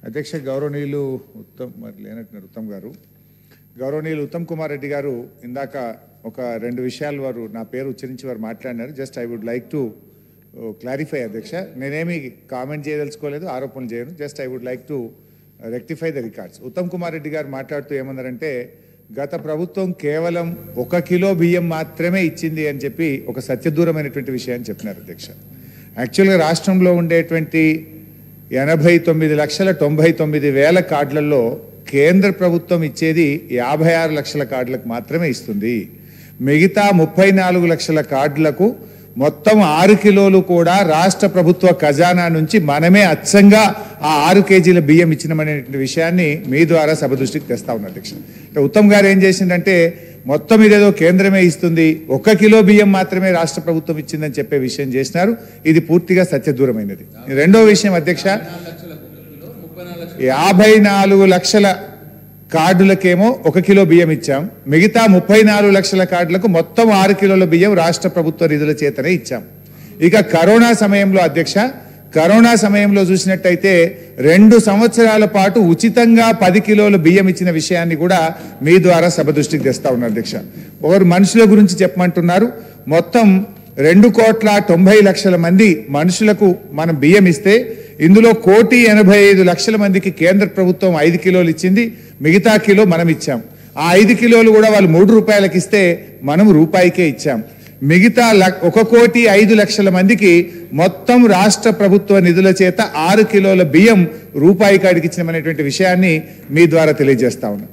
అధ్యక్ష గౌరవనీయులు ఉత్తమ్ గారు, గౌరవనీయులు ఉత్తమ్ కుమార్ రెడ్డి గారు ఇందాక ఒక రెండు విషయాలు వారు నా పేరు ఉచ్చరించి వారు మాట్లాడినారు. Just I would like to clarify అధ్యక్ష. నేనేమి కామెంట్ చేయదలుచుకోలేదు, ఆరోపణలు చేయను. Just I would like to rectify the records. Uttam Kumar Reddy గారు మాట్లాడుతూ ఏమన్నారంటే గత ప్రభుత్వం కేవలం 1 కిలో బియ్యం మాత్రమే ఇచ్చింది అని చెప్పి ఒక సత్యదూరమైనటువంటి విషయాన్ని చెప్పినారు అధ్యక్ష. యాక్చువల్గా రాష్ట్రంలో ఉండేటువంటి 89,99,000 కార్డులలో కేంద్ర ప్రభుత్వం ఇచ్చేది 56 లక్షల కార్డులకు మాత్రమే ఇస్తుంది. మిగతా 34 లక్షల కార్డులకు మొత్తం 6 కిలోలు కూడా రాష్ట్ర ప్రభుత్వ ఖజానా నుంచి మనమే అచ్చంగా ఆ 6 కేజీల బియ్యం ఇచ్చినమనేటువంటి విషయాన్ని మీ ద్వారా సభ దృష్టికి తెస్తా ఉన్నారు అధ్యక్ష. ఉత్తమ్ గారు ఏం చేసిందంటే మొత్తం ఇదేదో కేంద్రమే ఇస్తుంది, 1 కిలో బియ్యం మాత్రమే రాష్ట్ర ప్రభుత్వం ఇచ్చిందని చెప్పే విషయం చేసినారు. ఇది పూర్తిగా సత్యదూరమైనది. రెండో విషయం అధ్యక్ష, 54 లక్షల కార్డులకేమో 1 కిలో బియ్యం ఇచ్చాం, మిగతా 34 లక్షల కార్డులకు మొత్తం 6 కిలోల బియ్యం రాష్ట్ర ప్రభుత్వ నిధుల చేతనే ఇచ్చాం. ఇక కరోనా సమయంలో అధ్యక్ష, కరోనా సమయంలో చూసినట్టయితే 2 సంవత్సరాల పాటు ఉచితంగా 10 కిలోల బియ్యం ఇచ్చిన విషయాన్ని కూడా మీ ద్వారా సభ దృష్టికి తెస్తా ఉన్నారు అధ్యక్ష. ఒకరు మనుషుల గురించి చెప్పమంటున్నారు. మొత్తం 2,90,00,000 మంది మనుషులకు మనం బియ్యం ఇస్తే ఇందులో 1,85,00,000 మందికి కేంద్ర ప్రభుత్వం 5 కిలోలు ఇచ్చింది, మిగతా కిలో మనం ఇచ్చాం. ఆ 5 కిలోలు కూడా వాళ్ళు 3 రూపాయలకి ఇస్తే మనం రూపాయికే ఇచ్చాం. మిగతా 1,05,00,000 మందికి మొత్తం రాష్ట్ర ప్రభుత్వ నిధుల చేత 6 కిలోల బియ్యం రూపాయి కాడికి ఇచ్చినమనేటువంటి విషయాన్ని మీ ద్వారా తెలియజేస్తా ఉన్నా.